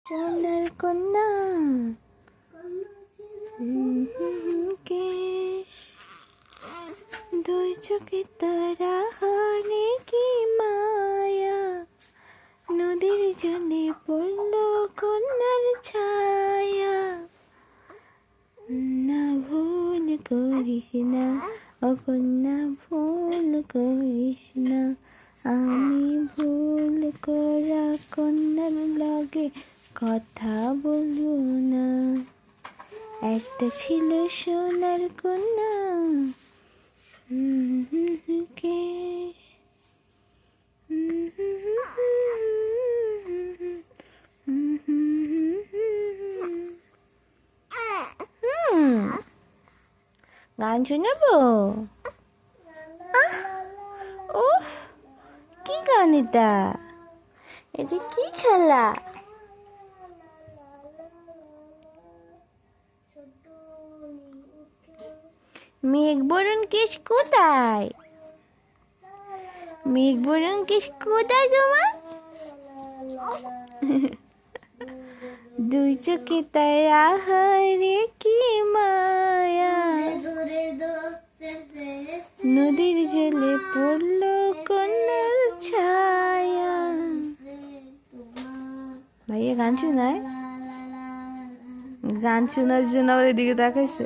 সোনার কন্যা কেশ দুই চোখে তারা হারে কি মায়া নদীর জলে পড়ল কন্যার ছায়া না ভুল করিস না ও কন্যা ভুল করিস না আমি ভুল করা কন্যার লাগে কথা বলবো না একটা ছিল সোনার কন্যা কেশ গান শোনাবো উফ কি গান এটা এটা কি খেলা মেঘ বরণ কেশ কোথায় মেঘ বরণ কেশ কোথায় তোমার দুই চোখে তারা হারে কি মায়া নদীর জলে পড়ল কন্যার ছায়া ভাইয়া গান শোনায় গান শোনার জন্য আবার এদিকে তাকাইছে।